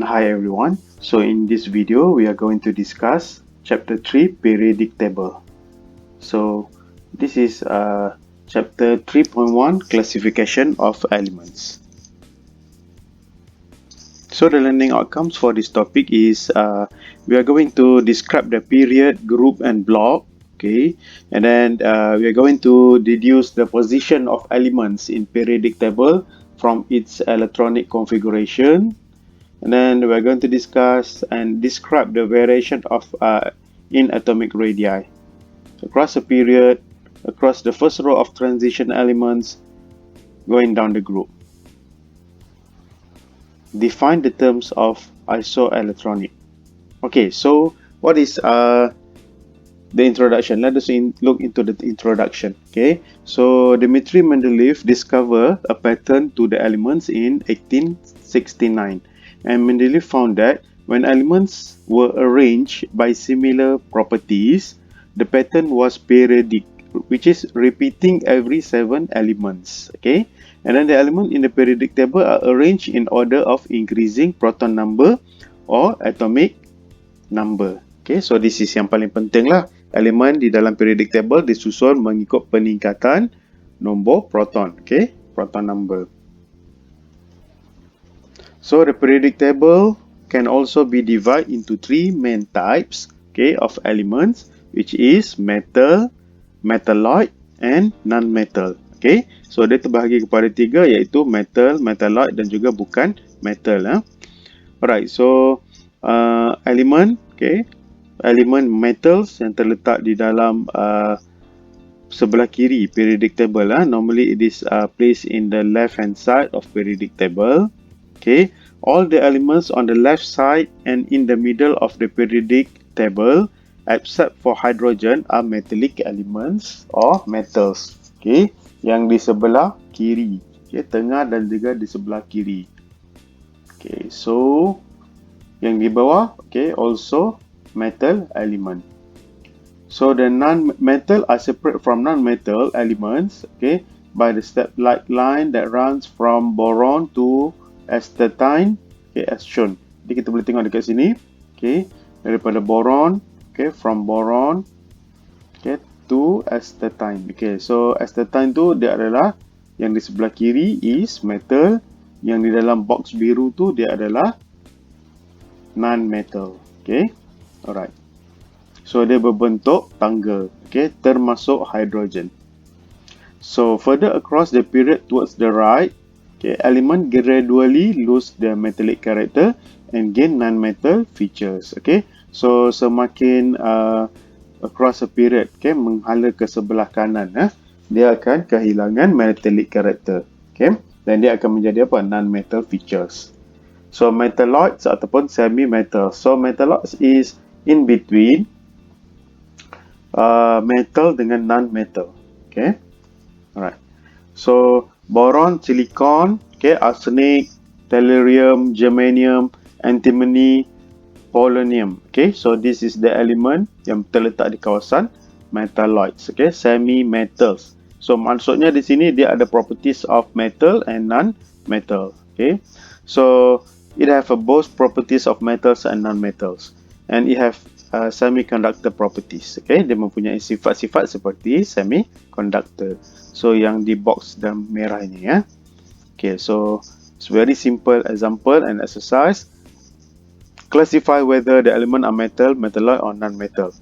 And hi everyone. So in this video we are going to discuss chapter 3 periodic table. So this is chapter 3.1 classification of elements. So the learning outcomes for this topic is we are going to describe the period, group and block. Okay, and then we are going to deduce the position of elements in periodic table from its electronic configuration. And then we're going to discuss and describe the variation of in atomic radii across a period, across the first row of transition elements, going down the group. Define the terms of isoelectronic. Okay, so what is the introduction? Let us look into the introduction. Okay, so Dmitry Mendeleev discovered a pattern to the elements in 1869. And Mendeleev found that when elements were arranged by similar properties, the pattern was periodic, which is repeating every 7 elements. Okay, and then the element in the periodic table are arranged in order of increasing proton number or atomic number. Okay, so this is yang paling penting lah. Elemen di dalam periodic table disusun mengikut peningkatan nombor proton. Okay, proton number. So the periodic table can also be divided into 3 main types, okay, of elements, which is metal, metalloid and non-metal. Okay, so dia terbahagi kepada 3 iaitu metal, metalloid dan juga bukan metal. Alright, so elemen, okay, elemen metals yang terletak di dalam sebelah kiri periodic table. Normally it is placed in the left hand side of periodic table. Okay, all the elements on the left side and in the middle of the periodic table except for hydrogen are metallic elements or metals. Okay, yang di sebelah kiri, okay, tengah dan juga di sebelah kiri. Okay, so yang di bawah, okay, also metal element. So the non-metal are separate from non-metal elements, okay, by the step-like line that runs from boron to astatine, okay, as shown. Jadi kita boleh tengok dekat sini, okay, daripada boron, okay, from boron, okay, to astatine. Okay, so astatine tu dia adalah yang di sebelah kiri is metal, yang di dalam box biru tu dia adalah non-metal. Okay, alright. So dia berbentuk tangga, okay, termasuk hydrogen. So further across the period towards the right, okay, element gradually lose their metallic character and gain non-metal features. Okay, so semakin across a period, okay, menghala ke sebelah kanan, dia akan kehilangan metallic character. Okay, dan dia akan menjadi apa? Non-metal features. So metalloids ataupun semi-metal. So metalloids is in between metal dengan non-metal. Okay, alright. So boron, silicon, okay, arsenic, tellurium, germanium, antimony, polonium. Okay, so this is the element yang terletak di kawasan metalloids. Okay, semi-metals. So maksudnya di sini dia ada properties of metal and non-metal. Okay, so it have both properties of metals and non-metals, and it have semiconductor properties. Okay, dia mempunyai sifat-sifat seperti semiconductor. So yang di box dan merah ini, ya. Okay, so it's very simple example and exercise. Classify whether the element are metal, metalloid or non-metal.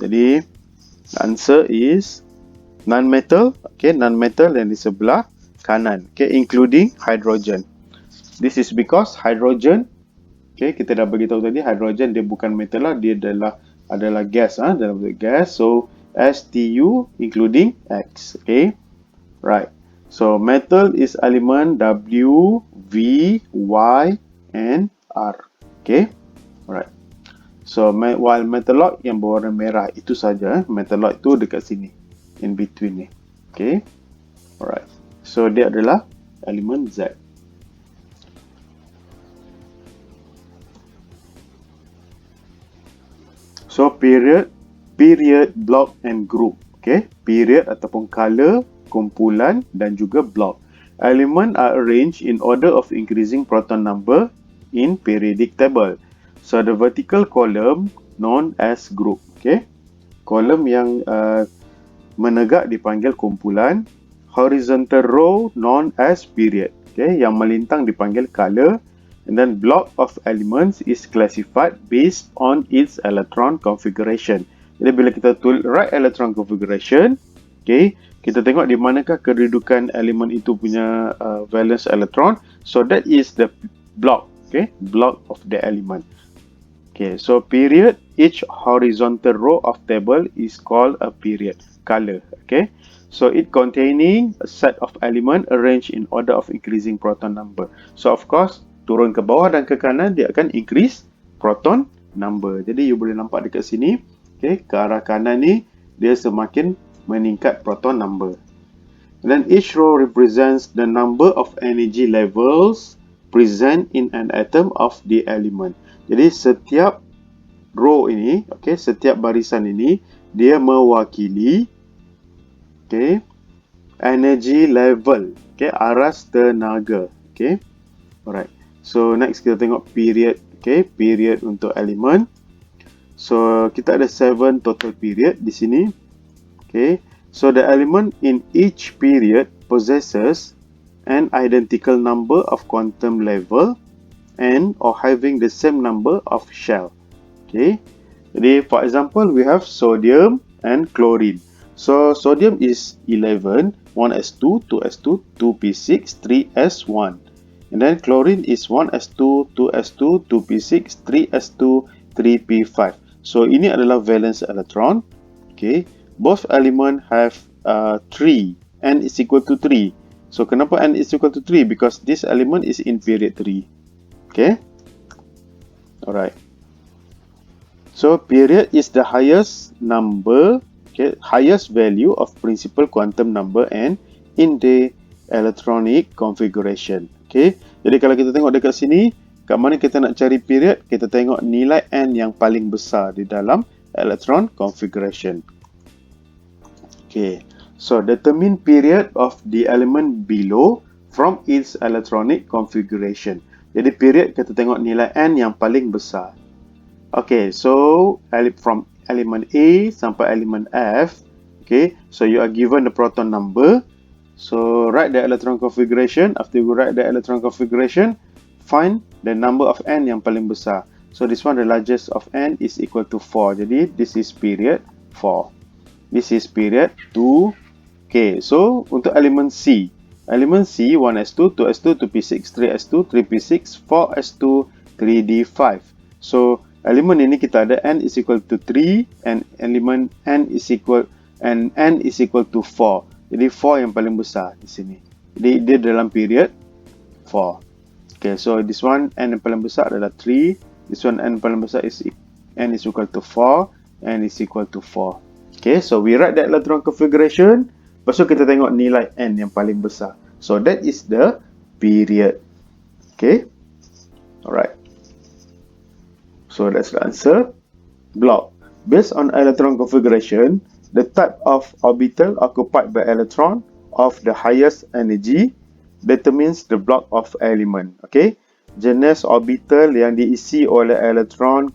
Jadi the answer is non-metal. Okay, non-metal yang di sebelah kanan. Okay, including hydrogen. This is because hydrogen, okay, kita dah beritahu tadi hydrogen dia bukan metal lah, dia adalah gas, dalam bentuk gas. So STU including X. Okay, right. So metal is element W, V, Y and R. Okay, alright. So while metalloid yang berwarna merah itu saja, metalloid tu dekat sini, in between ni. Okay, alright. So dia adalah elemen Z. So period, block and group. Okay, period ataupun color, kumpulan dan juga block. Element are arranged in order of increasing proton number in periodic table. So the vertical column known as group. Okay, kolom yang menegak dipanggil kumpulan. Horizontal row known as period. Okay, yang melintang dipanggil color. And then block of elements is classified based on its electron configuration. Jadi bila kita tulis right electron configuration, okay, kita tengok di manakah kedudukan elemen itu punya valence electron. So that is the block, okay, block of the element. Okay, so period, each horizontal row of table is called a period. Color, okay. So it containing a set of element arranged in order of increasing proton number. So of course, turun ke bawah dan ke kanan dia akan increase proton number. Jadi you boleh nampak dekat sini, okay, ke arah kanan ni dia semakin meningkat proton number. And then each row represents the number of energy levels present in an atom of the element. Jadi setiap row ini, okay, setiap barisan ini dia mewakili, okay, energy level, okay, aras tenaga, okay. Alright. So next kita tengok period, okay, period untuk elemen. So kita ada 7 total period di sini, okay. So the element in each period possesses an identical number of quantum level and or having the same number of shell. Okay. Jadi for example we have sodium and chlorine. So sodium is 11, 1s2, 2s2, 2p6, 3s1. And then chlorine is 1s2, 2s2, 2p6, 3s2, 3p5. So ini adalah valence electron. Okay. Both element have 3. N is equal to 3. So kenapa N is equal to 3? Because this element is in period 3. Okay. Alright. So period is the highest number, okay, highest value of principal quantum number n in the electronic configuration. Okay. Jadi kalau kita tengok dekat sini, kat mana kita nak cari period, kita tengok nilai n yang paling besar di dalam electron configuration. Okay. So determine period of the element below from its electronic configuration. Jadi period kita tengok nilai n yang paling besar. Okay, so from element A sampai element F, okay, so you are given the proton number. So write the electron configuration. After you write the electron configuration, find the number of n yang paling besar. So this one, the largest of n is equal to 4. Jadi this is period 4. This is period 2. Okay, so untuk elemen C, elemen C 1s2, 2s2, 2p6, 3s2, 3p6, 4s2, 3d5. So elemen ini kita ada n is equal to 3 and elemen n is equal to 4. Jadi 4 yang paling besar di sini. Jadi dia dalam period 4. Okay, so this one n yang paling besar adalah 3. This one n paling besar is n is equal to 4. N is equal to 4. Okay, so we write the electron configuration. Lepas tu kita tengok nilai n yang paling besar. So that is the period. Okay. Alright. So that's the answer. Block. Based on electron configuration, the type of orbital occupied by electron of the highest energy determines the block of element. Okay. Jenis orbital yang diisi oleh electron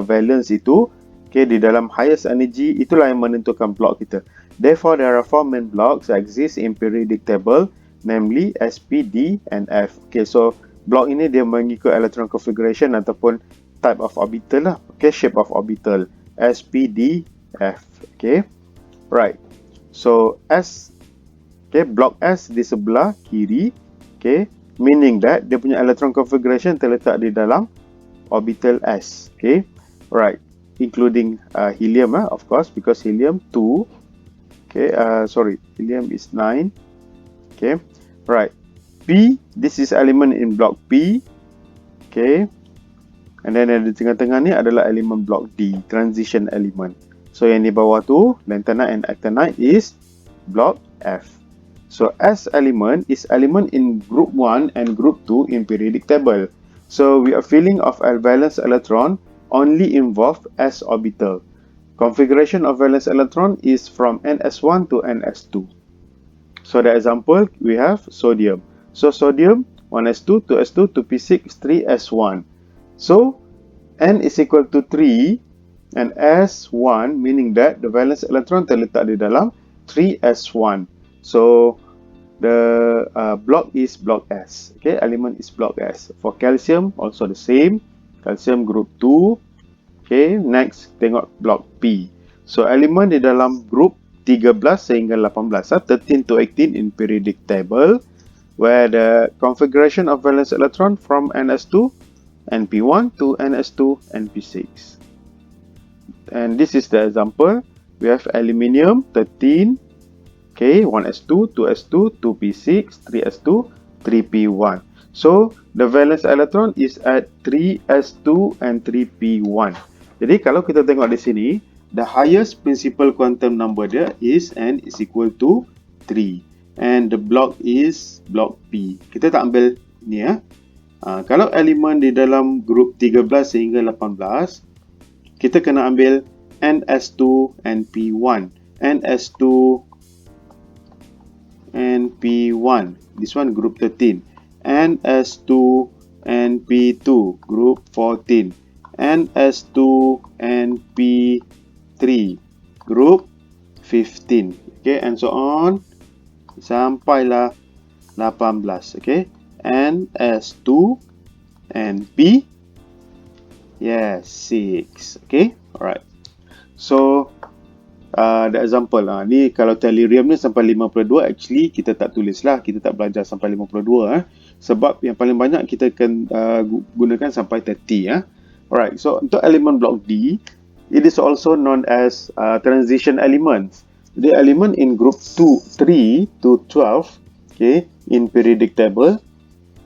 valence itu, okay, di dalam highest energy, itulah yang menentukan block kita. Therefore, there are 4 main blocks that exist in periodic table, namely SP, D, and F. Okay, so block ini dia mengikut electron configuration ataupun type of orbital lah. Okay, shape of orbital. SP, D, F. Okay, right. So S, okay, block S di sebelah kiri. Okay, meaning that dia punya electron configuration terletak di dalam orbital S. Okay, right. Including helium, of course, because helium 2. Okay, helium is 9. Okay, right. P, this is element in block P. Okay, and then di tengah-tengah ni adalah elemen block D, transition element. So yang di bawah tu, lanthanide and actinide is block F. So S element is element in group 1 and group 2 in periodic table. So we are filling of a valence electron only involve S orbital. Configuration of valence electron is from ns1 to ns2. So the example, we have sodium. So sodium 1s2, 2s2, 2p6, 3s1. So n is equal to 3 and s1, meaning that the valence electron terletak di dalam 3s1. So the block is block S. Okay, element is block S. For calcium also the same. Calcium group 2. Okay, next tengok block P. So element di dalam group 13 sehingga 18, 13 to 18 in periodic table, where the configuration of valence electron from ns2 np1 to ns2 np6. And this is the example. We have aluminium 13, okay, 1s2, 2s2, 2p6, 3s2, 3p1. So the valence electron is at 3s2 and 3p1. Jadi kalau kita tengok di sini, the highest principal quantum number dia is n is equal to 3. And the block is block P. Kita tak ambil ni ya. Kalau elemen di dalam grup 13 sehingga 18, kita kena ambil ns2 np1, ns2 np1, this one group 13, ns2 np2 group 14, ns2 np3 group 15, okay, and so on sampailah 18, okay, ns2 np, yes, 6, okay, alright. So the example ni kalau tellurium ni sampai 52, actually kita tak tulis lah, kita tak belajar sampai 52 sebab yang paling banyak kita akan gunakan sampai 30 Alright, so untuk elemen block D, it is also known as transition elements. The element in group 3 to 12, okay, in periodic table,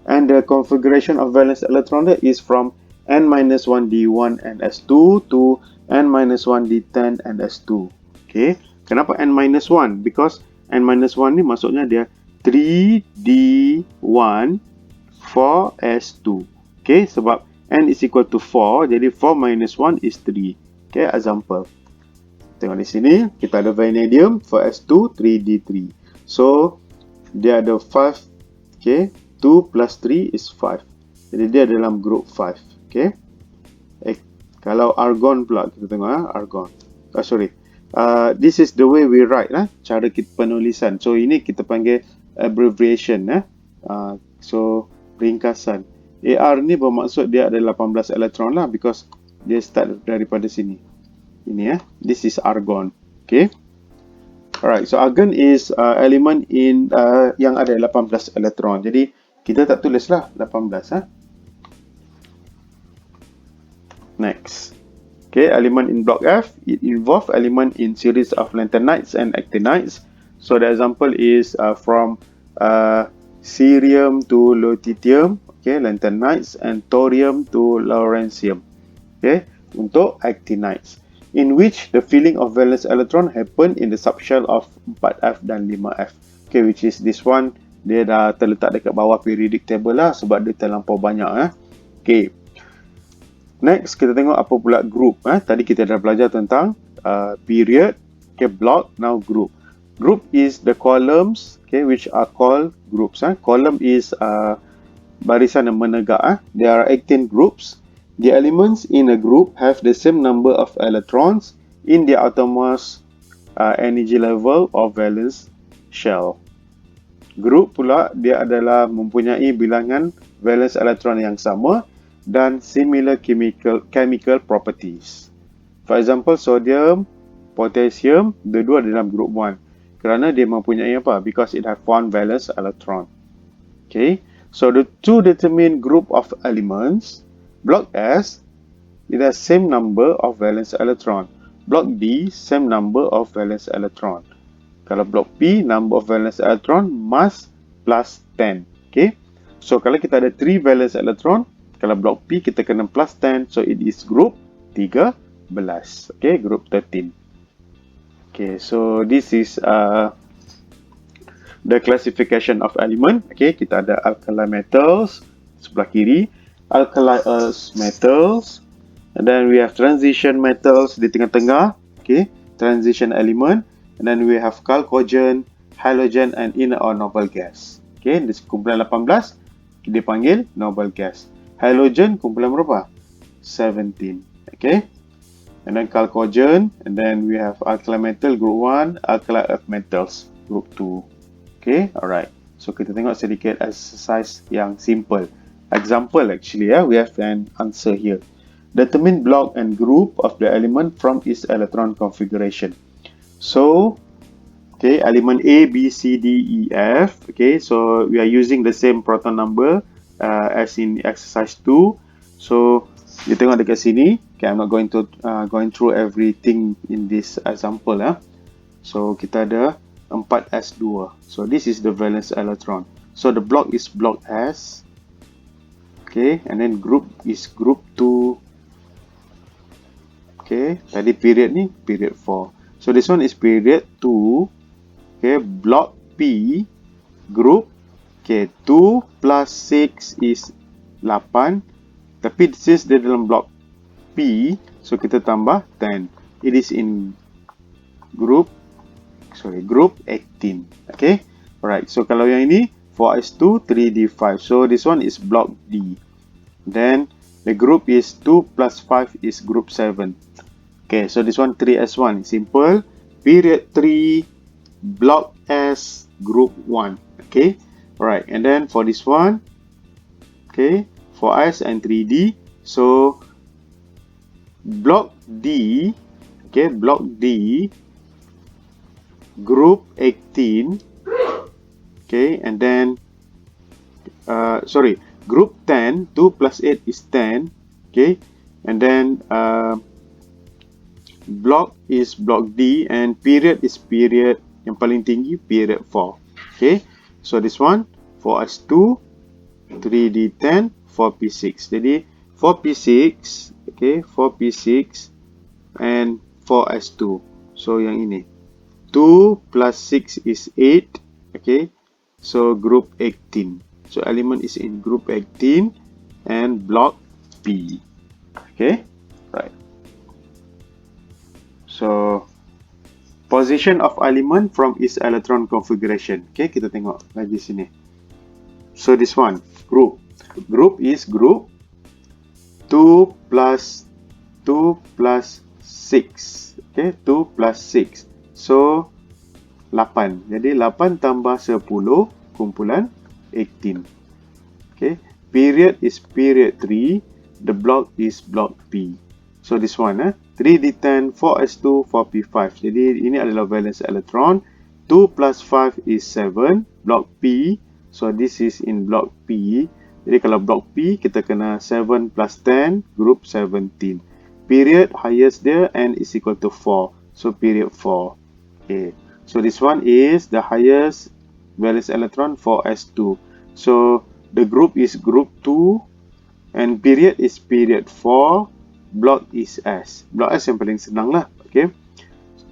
and the configuration of valence electron is from n-1 d1 and s2 to n-1 d10 and s2. Okay, kenapa n-1? Because n-1 ni maksudnya dia 3d1 4s2. Okay, sebab n is equal to 4, jadi 4 minus 1 is 3. Okay, example. Tengok di sini, kita ada vanadium 4s2, 3d3. So, dia ada 5, okay, 2 plus 3 is 5. Jadi dia dalam group 5. Okay. Kalau argon pula, kita tengok argon. This is the way we write cara kita penulisan. So ini kita panggil abbreviation so ringkasan. AR ni bermaksud dia ada 18 elektron lah, because dia start daripada sini. Ini this is argon. Okay. Alright, so argon is element in yang ada 18 elektron. Jadi kita tak tulis lah 18 Next. Okay, element in block F, it involves element in series of lanthanides and actinides. So the example is from cerium to lutetium, okay, lanthanides, and thorium to lawrencium, okay, untuk actinides, in which the filling of valence electron happen in the subshell of 4F dan 5F, okay, which is this one, dia dah terletak dekat bawah periodic table lah sebab dia terlampau banyak okay. Next, kita tengok apa pula group. Tadi kita dah belajar tentang period, okay, block, now group. Group is the columns, okay, which are called groups. Column is barisan yang menegak. There are 18 groups. The elements in a group have the same number of electrons in the outermost energy level of valence shell. Group pula, dia adalah mempunyai bilangan valence elektron yang sama dan similar chemical properties. For example, sodium, potassium, dua-dua dalam group 1. Kerana dia mempunyai apa? Because it have one valence electron. Okay. So the two determined group of elements, block S, it has same number of valence electron. Block D, same number of valence electron. Kalau block P, number of valence electron mass plus 10. Okay. So kalau kita ada 3 valence electron, kalau block P kita kena plus 10, so it is group 13. Okay, group 13. Okay, so this is the classification of element. Okay, kita ada alkali metals sebelah kiri, alkali earth metals, and then we have transition metals di tengah-tengah. Okay, transition element, and then we have chalcogen, halogen, and inner or noble gas. Okay, this kumpulan 18. dipanggil noble gas. Halogen kumpulan berapa? 17. Okay. And then chalcogen, and then we have alkali metal group 1, alkali earth metals group 2. Okay, alright. So kita tengok sedikit exercise yang simple. Example actually, we have an answer here. Determine block and group of the element from its electron configuration. So, okay, element A, B, C, D, E, F. Okay, so we are using the same proton number as in exercise 2. So, you tengok dekat sini. Okay, I'm not going through everything in this example. So, kita ada 4s2. So, this is the valence electron. So, the block is block S. Okay, and then group is group 2. Okay, tadi period ni, period 4. So, this one is period 2. Okay, block P, group. Okay, 2 plus 6 is 8. Tapi since dia dalam block P, so kita tambah 10. It is in group 18. Okay, alright. So kalau yang ini 4s2 3d5. So this one is block D. Then the group is 2 plus 5 is group 7. Okay, so this one 3s1. Simple. Period 3, block S, group 1. Okay, alright. And then for this one, okay, 4s and 3d. So block D, okay, block D, group 18, okay, and then, group 10, 2 plus 8 is 10, okay, and then block is block D, and period is period yang paling tinggi, period 4, okay, so this one, 4s2, 3d10, 4p6, jadi 4p6, okay, 4p6 and 4s2. So yang ini 2 plus 6 is 8. Okay, so group 18. So element is in group 18 and block P. Okay, right. So position of element from its electron configuration. Okay, kita tengok lagi sini. So this one, group is group 2 plus 6. Okay, 2 plus 6. So 8. Jadi 8 tambah 10 kumpulan 18. Okay, period is period 3. The block is block P. So this one, 3d10, 4s2, 4p5. Jadi ini adalah valence electron. 2 plus 5 is 7. Block P. So this is in block P. Jadi kalau block P, kita kena 7 plus 10, group 17. Period, highest there, and is equal to 4. So period 4. Okay. So this one is the highest valence electron for S2. So the group is group 2, and period is period 4. Block is S. Block S yang paling senang lah. Okay.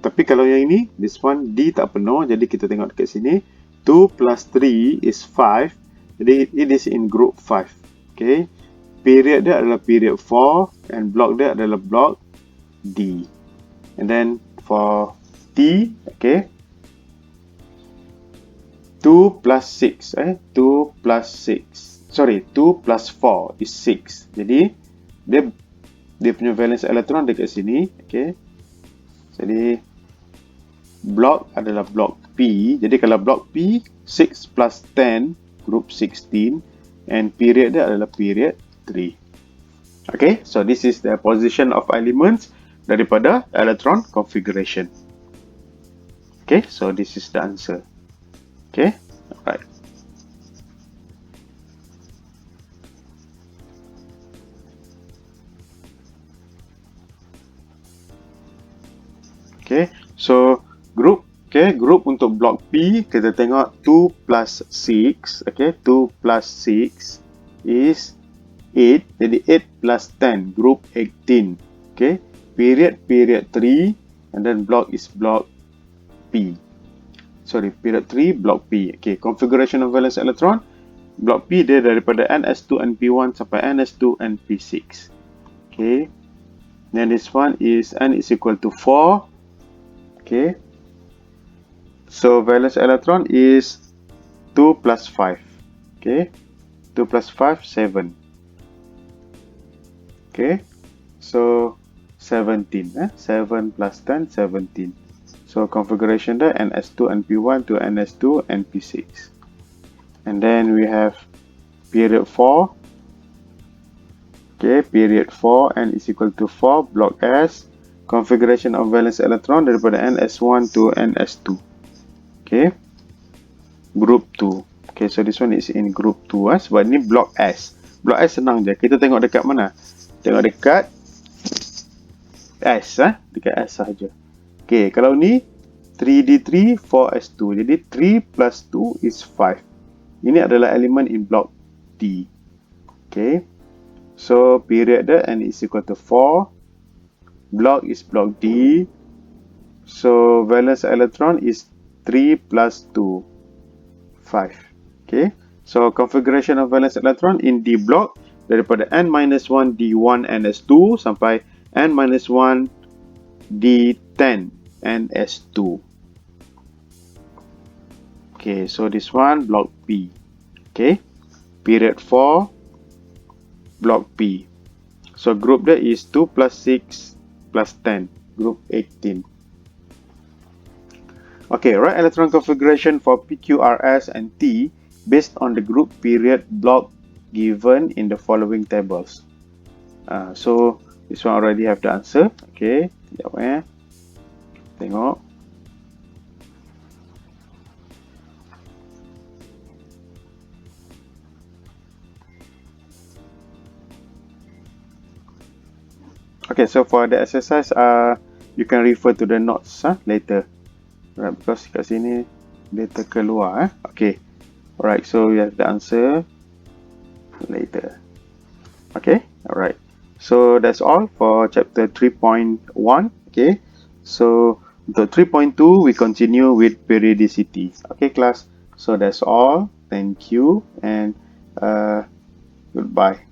Tapi kalau yang ini, this one D tak penuh. Jadi kita tengok dekat sini. 2 plus 3 is 5. Jadi it is in group 5. Okay. Period dia adalah period 4 and block dia adalah block D. And then for T, okay. 2 plus 6, 2 plus 6. Sorry, 2 plus 4 is 6. Jadi dia punya valence electron dekat sini, okay. Jadi block adalah block P. Jadi kalau block P 6 plus 10 group 16 and period dia adalah period 3. Okay, so this is the position of elements daripada electron configuration. Okay, so this is the answer. Okay, alright. Okay, so group, okay, group untuk block P, kita tengok 2 plus 6, okay, 2 plus 6 is 8, jadi 8 plus 10, group 18, okay, period 3, and then block is block P, sorry, period 3, block P, okay, configuration of valence electron, block P dia daripada NS2 NP1 sampai NS2 NP6, okay, then this one is N is equal to 4, okay, so valence electron is 2 plus 5, okay, 2 plus 5, 7. Okay, so 17. 7 plus 10, 17. So configuration there, NS2 and P1 to NS2 and P6. And then we have period 4. Okay, period 4 n is equal to 4, block S. Configuration of valence electron daripada NS1 to NS2. Okay, group 2. Okay, so this one is in group 2 sebab ni block S. Block S senang je. Kita tengok dekat mana? Tengok dekat S dekat S sahaja. Okay, kalau ni 3D3 4S2. Jadi 3 plus 2 is 5. Ini adalah elemen in block D. Okay, so period dia n is equal to 4. Block is block D. So valence electron is 3 plus 2, 5. Okay, so configuration of valence electron in D block daripada n-1 D1 NS2 sampai n-1 D10 NS2. Okay, so this one block P. Okay, period 4, block P. So group there is 2 plus 6 plus 10, group 18. Okay, write electron configuration for PQRS and T based on the group period block given in the following tables. So this one already have the answer. Okay, sekejap tengok. Okay, so for the exercise, you can refer to the notes later. Right, because kat sini dia terkeluar. Okay, alright, so we have the answer later. Okay, alright. So that's all for chapter 3.1. Okay, so the 3.2 we continue with periodicity. Okay, class. So that's all. Thank you and goodbye.